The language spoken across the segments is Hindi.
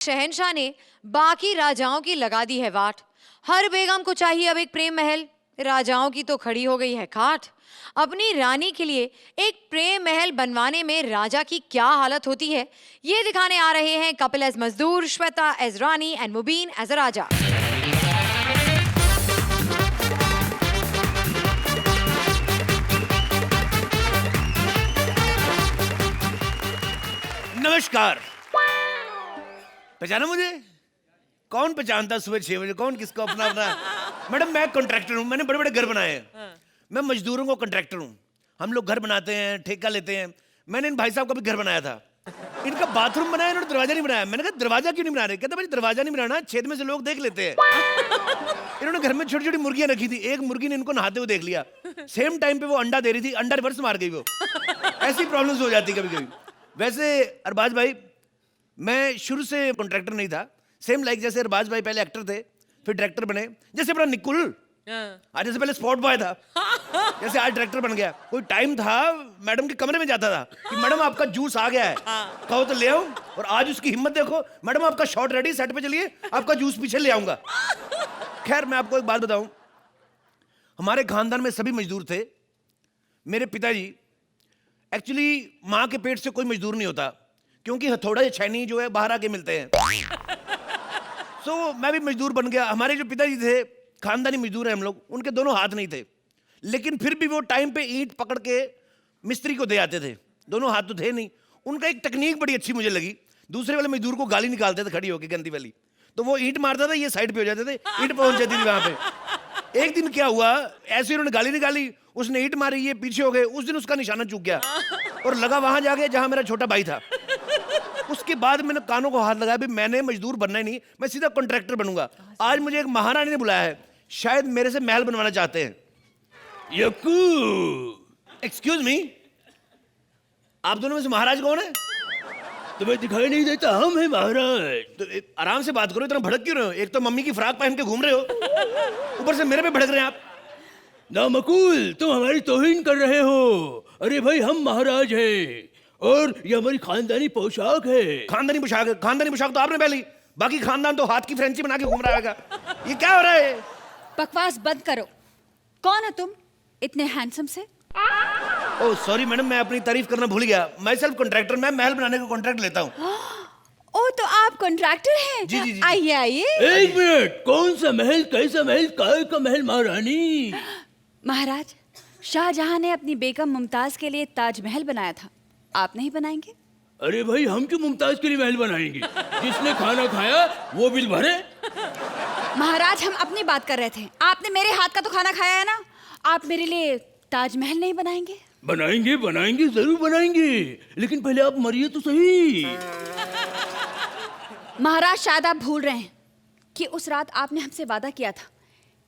शहंशाह ने बाकी राजाओं की लगा दी है वाट। हर बेगम को चाहिए अब एक प्रेम महल, राजाओं की तो खड़ी हो गई है खाट। अपनी रानी के लिए एक प्रेम महल बनवाने में राजा की क्या हालत होती है, ये दिखाने आ रहे हैं Kapil as mazdoor, Shweta as rani and Mubeen as a raja. नमस्कार। पहचाना मुझे? कौन पहचानता सुबह 6 बजे? कौन किसको अपना अपना? मैडम मैं कॉन्ट्रैक्टर हूँ, मैंने बड़े बड़े घर बनाए हैं। मैं मजदूरों को कॉन्ट्रैक्टर हूँ। हम लोग घर बनाते हैं, ठेका लेते हैं। मैंने इन भाई साहब का भी घर बनाया था। इनका बाथरूम बनाया, इन्होंने दरवाजा नहीं बनाया। मैंने कहा दरवाजा क्यों नहीं बना रहे? कहते भाई दरवाजा नहीं बनाना, छेद में से लोग देख लेते हैं। इन्होंने घर में छोटी छोटी मुर्गियां रखी थी। एक मुर्गी ने इनको नहाते हुए देख लिया। सेम टाइम पे वो अंडा दे रही थी, अंडा रिवर्स मार गई वो। ऐसी प्रॉब्लम्स हो जाती कभी कभी। वैसे अरबाज भाई, मैं शुरू से कॉन्ट्रैक्टर नहीं था। सेम लाइक जैसे अरबाज भाई पहले एक्टर थे, फिर डायरेक्टर बने। जैसे अपना निकुल आज जैसे पहले स्पॉट बॉय था, जैसे आज डायरेक्टर बन गया। कोई टाइम था मैडम के कमरे में जाता था कि मैडम आपका जूस आ गया है, कहो तो ले आऊं। और आज उसकी हिम्मत देखो, मैडम आपका शॉट रेडी, सेट पे चलिए, आपका जूस पीछे ले आऊंगा। खैर मैं आपको एक बात बताऊं, हमारे खानदान में सभी मजदूर थे। मेरे पिताजी एक्चुअली माँ के पेट से कोई मजदूर नहीं होता, क्योंकि हथौड़ा या छैनी जो है बाहर आके मिलते हैं। सो मैं भी मजदूर बन गया। हमारे जो पिताजी थे खानदानी मजदूर हैं हम लोग, उनके दोनों हाथ नहीं थे, लेकिन फिर भी वो टाइम पे ईंट पकड़ के मिस्त्री को दे आते थे। दोनों हाथ तो थे नहीं। उनका एक टेक्निक बड़ी अच्छी मुझे लगी। दूसरे वाले मजदूर को गाली निकालते थे खड़ी होकर, गंदी वाली। तो वो ईंट मारता था, ये साइड पे हो जाते थे, ईंट पहुंच जाती थी वहां पे। एक दिन क्या हुआ, ऐसे उन्होंने गाली निकाली, उसने ईंट मारी, ये पीछे हो गए। उस दिन उसका निशाना चूक गया और लगा वहां जाके जहां मेरा छोटा भाई था। उसके बाद मैंने कानों को हाथ लगाया, भी मैंने मजदूर बनना ही नहीं, मैं सीधा कॉन्ट्रैक्टर बनूंगा। आज मुझे एक महारानी ने बुलाया है, शायद मेरे से महल बनवाना चाहते हैं। यक्कू, एक्सक्यूज मी, आप दोनों में से महाराज कौन है? तुम्हें दिखाई नहीं देता? हम हैं महाराज। तो आराम से बात करो, इतना भड़क क्यों रहे हो? एक तो मम्मी की फ्राक पहन के घूम रहे हो, ऊपर से मेरे पे भड़क रहे हैं आप। नामकुल, तुम हमारी तौहीन कर रहे हो। अरे भाई, हम महाराज हैं और ये हमारी खानदानी पोशाक है। खानदानी पोशाक है? खानदानी पोशाक तो आपने पहली, बाकी खानदान तो हाथ की फ्रेंची बना के घूम रहा है। ये क्या हो रहा है? बकवास बंद करो। कौन हो तुम इतने हैंडसम से? ओह सॉरी मैडम, मैं अपनी तारीफ करना भूल गया। मैं सेल्फ कॉन्ट्रैक्टर, मैं महल बनाने का कॉन्ट्रैक्ट लेता हूँ। ओ, तो आप कॉन्ट्रैक्टर हैं? जी, जी, जी। आइए आइए। एक मिनट, कौन सा महल, कैसा महल, काय का महल महारानी? महाराज, शाहजहां ने अपनी बेगम मुमताज के लिए ताजमहल बनाया था, आप नहीं बनाएंगे? अरे भाई, हम क्यों मुमताज के लिए महल बनाएंगे? जिसने खाना खाया वो बिल भरे। महाराज, हम अपनी बात कर रहे थे। आपने मेरे हाथ का तो खाना खाया है ना, आप मेरे लिए ताजमहल नहीं बनाएंगे? बनाएंगे बनाएंगे, जरूर बनाएंगे, लेकिन पहले आप मरिए तो सही। महाराज, शायद आप भूल रहे हैं कि उस रात आपने हमसे वादा किया था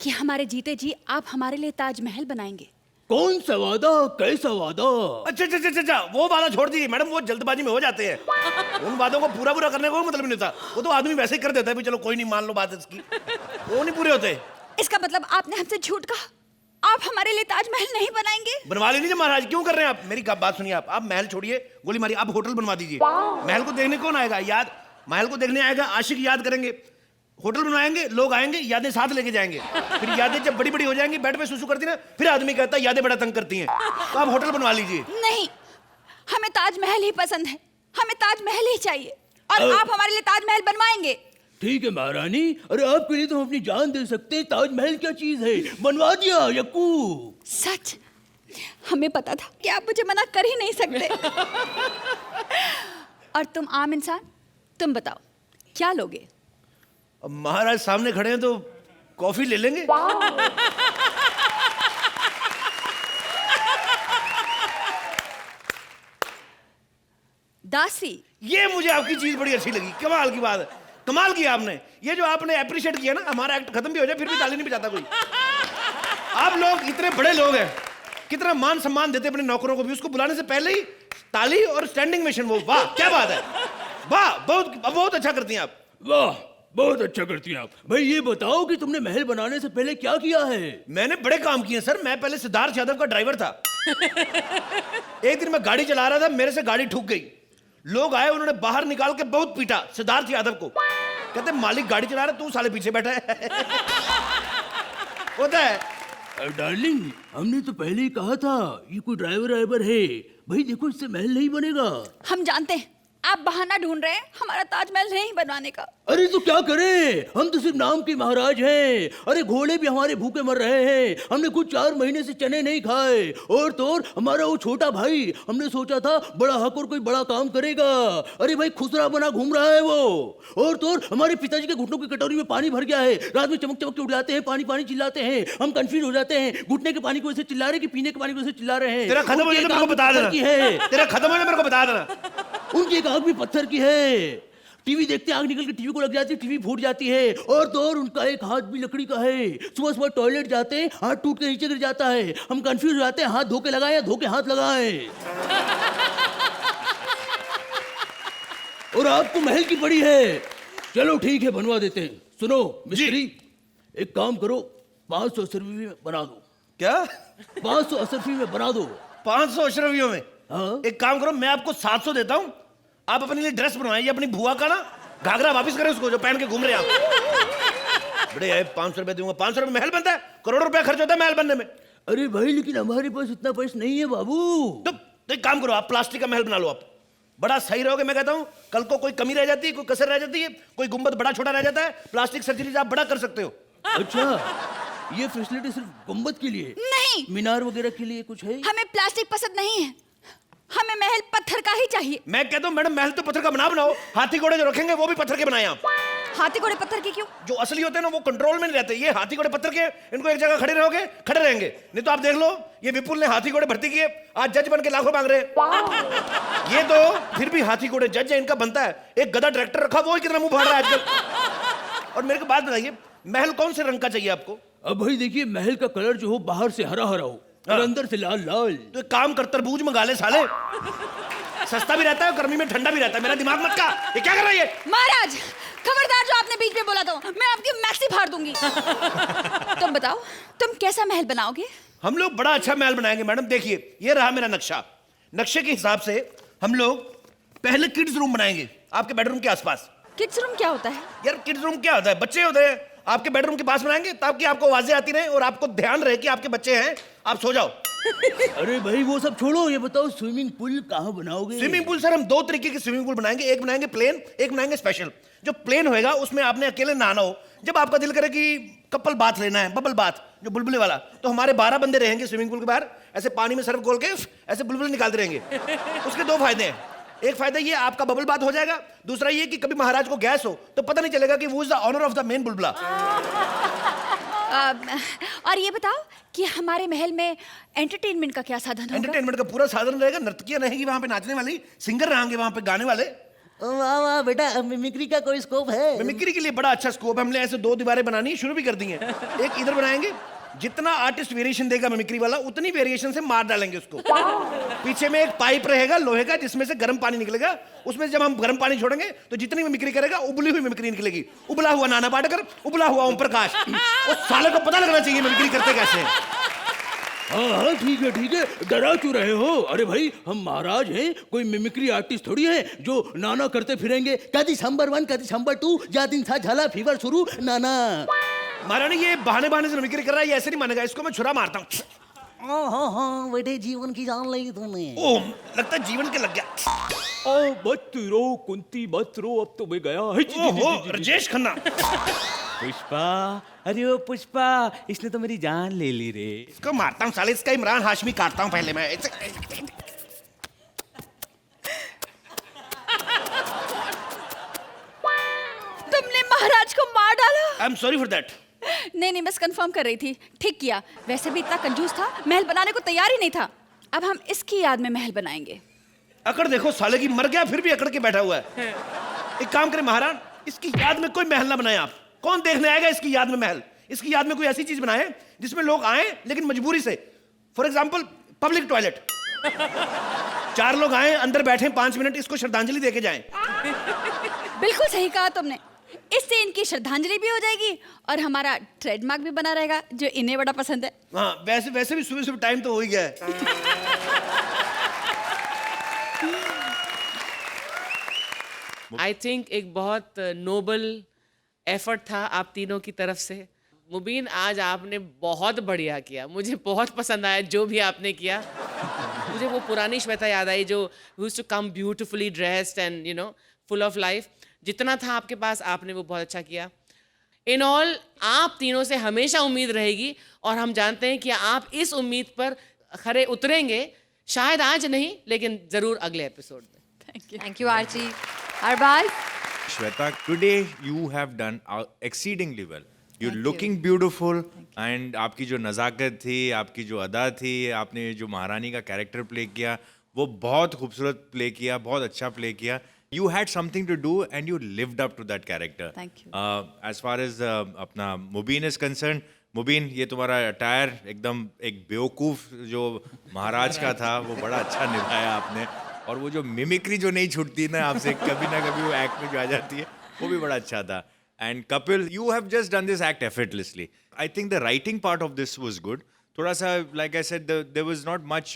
कि हमारे जीते जी आप हमारे लिए ताजमहल बनाएंगे। कौन सा वादा, कैसा वादा? अच्छा अच्छा अच्छा अच्छा, वो वादा छोड़ दीजिए मैडम, वो जल्दबाजी में हो जाते हैं। उन वादों को पूरा पूरा करने को मतलब नहीं होता। वो तो आदमी वैसे ही कर देता है, भी चलो कोई नहीं, मान लो बात इसकी। वो नहीं पूरे होते। इसका मतलब आपने हमसे झूठ कहा, आप हमारे लिए ताजमहल नहीं बनाएंगे? बनवा लेनी महाराज, क्यों कर रहे हैं आप? मेरी बात सुनिए, आप महल छोड़िए, गोली मारिए, आप होटल बनवा दीजिए। महल को देखने कौन आएगा? याद, महल को देखने आएगा आशिक, याद करेंगे। होटल बनवाएंगे, लोग आएंगे, यादें साथ लेके जाएंगे। फिर यादें जब बड़ी बड़ी हो जाएंगी, बेड पे सुसु करती ना, फिर आदमी कहता है यादें बड़ा तंग करती हैं। तो आप होटल बनवा लीजिए। नहीं, हमें ताजमहल ही पसंद है, हमें ताजमहल ही चाहिए, और आप हमारे लिए ताजमहल बनवाएंगे? ठीक है महारानी, अरे आपके लिए तो हम अपनी जान दे सकते हैं। ताजमहल क्या चीज है, बनवा दिया यक्कू। सच, हमें पता था कि आप मुझे मना कर ही नहीं सकते। और तुम आम इंसान, तुम बताओ क्या लोगे? अब महाराज सामने खड़े हैं तो कॉफी ले लेंगे। दासी, ये मुझे आपकी चीज बड़ी अच्छी लगी, कमाल की बात है, कमाल किया आपने। ये जो आपने अप्रिशिएट किया ना, हमारा एक्ट खत्म भी हो जाए फिर भी ताली नहीं बजाता कोई। आप लोग इतने बड़े लोग हैं, कितना मान सम्मान देते अपने नौकरों को भी, उसको बुलाने से पहले ही ताली और स्टैंडिंग मेशन। वो वाह क्या बात है, वाह, बहुत बहुत अच्छा करती हैं आप। वाह, बहुत अच्छा करती हैं आप। भाई ये बताओ कि तुमने महल बनाने से पहले क्या किया है? मैंने बड़े काम किए सर। मैं पहले सिद्धार्थ यादव का ड्राइवर था। एक दिन मैं गाड़ी चला रहा था, मेरे से गाड़ी ठुक गई। लोग आए, उन्होंने बाहर निकाल के बहुत पीटा सिद्धार्थ यादव को। कहते मालिक गाड़ी चला रहा, तू साले पीछे बैठा है। होता है। डार्लिंग, हमने तो पहले ही कहा था ये कोई ड्राइवर है। भाई देखो, इससे महल नहीं बनेगा। हम जानते हैं आप बहाना ढूंढ रहे हैं हमारा ताजमहल नहीं बनवाने का। अरे तो क्या करें, हम तो सिर्फ नाम के महाराज हैं। अरे घोड़े भी हमारे भूखे मर रहे हैं। हमने कुछ 4 महीने से चने नहीं खाए। और तो और हमारा वो छोटा भाई, हमने सोचा था बड़ा हक और कोई बड़ा काम करेगा। अरे भाई खुसरा बना घूम रहा है वो। और तो और हमारे पिताजी के घुटनों की कटोरी में पानी भर गया है। रात में चमक चमक के उड़ जाते हैं, पानी पानी चिल्लाते हैं। हम कंफ्यूज हो जाते हैं, घुटने के पानी को ऐसे चिल्ला रहे कि पीने के पानी को ऐसे चिल्ला रहे हैं। तेरा खत्म हो जाए तो मेरे को बता देना। तेरा खत्म हो जाए मेरे को बता देना। उनकी एक आंख भी पत्थर की है। टीवी देखते आंख निकल के टीवी को लग जाती है, टीवी फूट जाती है। और तो और उनका एक हाथ भी लकड़ी का है। सुबह सुबह टॉयलेट जाते हैं, हाथ टूट के नीचे गिर जाता है। हम कंफ्यूज हो जाते हैं, हाथ धो के लगाए या धो के हाथ लगाए। और आपको महल की पड़ी है। चलो ठीक है, बनवा देते हैं। सुनो मिस्त्री, एक काम करो, 500 अशरफी में बना दो। क्या? 500 अशरफी में बना दो। 500 अशरफियों में? हाँ। एक काम करो, मैं आपको 700 देता हूँ। आप अपने लिए ड्रेस बनवाइए, अपनी बुआ का ना घाघरा वापस करें उसको जो पहन के घूम रहे हैं आप। बड़े आए, 500 रुपए दूंगा। 500 रुपए महल बनता है? करोड़ों रुपया खर्च होता है महल बनने में। अरे भाई, लेकिन हमारे पास इतना पैसा नहीं है बाबू। तो एक काम करो, आप प्लास्टिक का महल बना लो। आप बड़ा सही रहोगे, मैं कहता हूँ। कल को कोई कमी रह जाती है, कोई कसर रह जाती है, कोई गुंबद बड़ा छोटा रह जाता है, प्लास्टिक सर्जरी आप बड़ा कर सकते हो। अच्छा, ये फैसिलिटी सिर्फ गुंबद के लिए? नहीं, मीनार वगैरह के लिए कुछ है? हमें प्लास्टिक पसंद नहीं है, हमें महल पत्थर का ही चाहिए। मैं कहता हूँ मैडम, महल तो पत्थर का बनाओ। हाथी घोड़े जो रखेंगे वो भी पत्थर के बनाए आप। हाथी घोड़े पत्थर के क्यों? जो असली होते हैं ना वो कंट्रोल में नहीं रहते। ये हाथी घोड़े पत्थर के, इनको एक जगह खड़े रहोगे खड़े रहेंगे। नहीं तो आप देख लो, ये विपुल ने हाथी घोड़े भर्ती किए, आज जज बन के लाखों मांग रहे। ये तो फिर भी हाथी घोड़े जज है, इनका बनता है। एक गधा डायरेक्टर रखा, वो ही कितना मुंह फाड़ रहा है आजकल। और मेरे को बात बताइए, महल कौन से रंग का चाहिए आपको? अब भाई देखिए, महल का कलर जो हो बाहर से हरा हरा हो और अंदर से लाल लाल। तो एक काम कर, तरबूज मंगा ले साले, सस्ता भी रहता है और गर्मी में ठंडा भी रहता है। मेरा दिमाग मत का, ये क्या कर रहा है ये? महाराज खबरदार, जो आपने बीच में बोला था मैं आपकी मैक्सी फाड़ दूंगी। तुम बताओ, तुम कैसा महल बनाओगे? हम लोग बड़ा अच्छा महल बनाएंगे मैडम। देखिए, ये रहा मेरा नक्शा। नक्शे के हिसाब से हम लोग पहले किड्स रूम बनाएंगे आपके बेडरूम के आसपास। किड्स रूम क्या होता है? यार किड्स रूम क्या होता है? बच्चे होते हैं, आपके बेडरूम के पास बनाएंगे ताकि आपको आवाजें आती रहे और आपको ध्यान रहे कि आपके बच्चे हैं, आप सो जाओ। अरे भाई वो सब छोड़ो, ये बताओ स्विमिंग पूल कहाँ बनाओगे? स्विमिंग पूल सर, हम 2 तरीके के स्विमिंग पूल बनाएंगे। एक बनाएंगे प्लेन, एक बनाएंगे स्पेशल। जो प्लेन होएगा उसमें आपने अकेले नहाना हो। जब आपका दिल करे कि कपल बाथ लेना है, बबल बाथ जो बुलबुले वाला, तो हमारे 12 बंदे रहेंगे स्विमिंग पूल के बाहर, ऐसे पानी में सर्फ खोल के ऐसे बुलबुले निकालते रहेंगे। उसके 2 फायदे हैं। एक फायदा ये, आपका बबल बाथ हो जाएगा। दूसरा ये कि कभी महाराज को गैस हो तो पता नहीं चलेगा कि वो is the honour of the main बुलबुला। और ये बताओ कि हमारे महल में एंटरटेनमेंट का क्या साधन होगा? एंटरटेनमेंट का पूरा साधन रहेगा। नर्तकियां रहेंगी वहां पे नाचने वाली, सिंगर रहेंगे वहां पे गाने वाले। वाह वाह बेटा, मिमिक्री का कोई स्कोप है? मिमिक्री के लिए बड़ा अच्छा स्कोप है। हमने ऐसे 2 दीवारें बनानी शुरू भी कर दी हैं। एक इधर बनाएंगे, जितना आर्टिस्ट वेरिएशन देगा मिमिक्री वाला उतनी वेरिएशन से मार डालेंगे उसको। पीछे में एक पाइप रहेगा लोहे का, जिसमें से गर्म पानी निकलेगा। उसमें जब हम गर्म पानी छोड़ेंगे तो जितनी मिमिक्री करेगा उबली हुई मिमिक्री निकलेगी। उबला हुआ नाना पाटेकर, उबला हुआ ओम प्रकाश। उस साले को पता लगना चाहिए मिमिक्री करते कैसे हैं। हाँ ठीक है ठीक है, डरा क्यों रहे हो? अरे भाई हम महाराज हैं, कोई मिमिक्री आर्टिस्ट थोड़ी है जो नाना करते फिरेंगे। कदी नंबर 1 कदी नंबर 2, जा दिन था झाला फीवर शुरू नाना। महारानी ये बहाने बहाने से मिमिक्री कर रहा है, ये ऐसे नहीं मानेगा। इसको मैं छुरा मारता हूँ। हाँ बेटे, जीवन की जान ली तुमने। ओह, लगता है जीवन के लग गया। ओ मत रो कुंती मत रो, अब तो मैं गया। ओहो, राजेश खन्ना। पुष्पा, अरे ओ पुष्पा, इसने तो मेरी जान ले ली रे। इसको मारता हूँ साले, इसका इमरान हाशमी काटता हूँ पहले मैं। तुमने महाराज को मार डाला? I am sorry for that. नहीं, बस कंफर्म कर रही थी। ठीक किया, वैसे भी इतना कंजूस था, महल बनाने को तैयार ही नहीं था। अब हम इसकी याद में महल बनाएंगे। अकड़ देखो साले की, मर गया फिर भी अकड़ के बैठा हुआ है। एक काम करें महाराज, इसकी याद में कोई महल ना बनाए आप। कौन देखने आएगा इसकी याद में महल? इसकी याद में कोई ऐसी चीज बनाए जिसमें लोग आए लेकिन मजबूरी से। For example public toilet. 4 लोग आए, अंदर बैठे 5 मिनट, इसको श्रद्धांजलि देके जाएं। बिल्कुल सही कहा तुमने। इससे इनकी श्रद्धांजलि भी हो जाएगी और हमारा ट्रेडमार्क भी बना रहेगा, जो इन्हें बड़ा पसंद है। हाँ, वैसे भी सुबह टाइम तो हो ही गया है। आई थिंक एक बहुत नोबल एफर्ट था आप तीनों की तरफ से। मुबीन, आज आपने बहुत बढ़िया किया, मुझे बहुत पसंद आया जो भी आपने किया। मुझे वो पुरानी श्वेता याद आई जो used to come beautifully dressed and you know full of life. जितना था आपके पास आपने वो बहुत अच्छा किया। इन ऑल आप तीनों से हमेशा उम्मीद रहेगी और हम जानते हैं कि आप इस उम्मीद पर खरे उतरेंगे, शायद आज नहीं लेकिन ज़रूर अगले एपिसोड में। Thank you Archi. Arbaaz, Shweta, today you have done exceedingly well. You're looking beautiful and आपकी जो नज़ाकत थी, आपकी जो अदा थी, आपने जो महारानी का कैरेक्टर प्ले किया, वो बहुत खूबसूरत प्ले किया, बहुत अच्छा प्ले किया. You had something to do and you lived up to that character. Thank you. As far as अपना मुबीन is concerned, मुबीन, ये तुम्हारा अटायर एकदम एक बेवकूफ़ जो महाराज का था, वो बड़ा अच्छा निभाया आपने. और वो जो मिमिक्री जो नहीं छूटती ना आपसे, कभी ना कभी वो एक्ट में जो आ जाती है, वो भी बड़ा अच्छा था. And Kapil, you have just done this act effortlessly. I think the writing part of this was good. थोड़ा सा, like I said, there was not much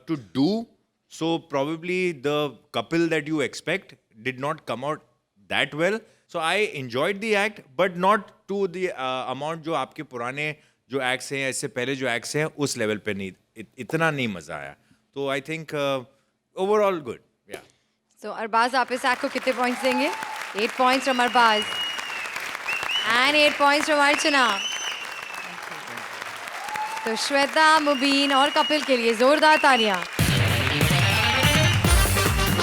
to do, so probably the Kapil that you expect did not come out that well. So I enjoyed the act, but not to the amount जो आपके पुराने जो एक्ट्स हैं, इससे पहले जो एक्ट्स हैं, उस लेवल पे नहीं, इतना नहीं मज़ा आया. तो I think overall good, yeah. So Arbaaz, आप इस एक्ट को कितने पॉइंट्स देंगे? 8 points from Arbaaz and 8 points from अर्चना. तो श्वेता, मुबीन और कपिल के लिए जोरदार तालियां.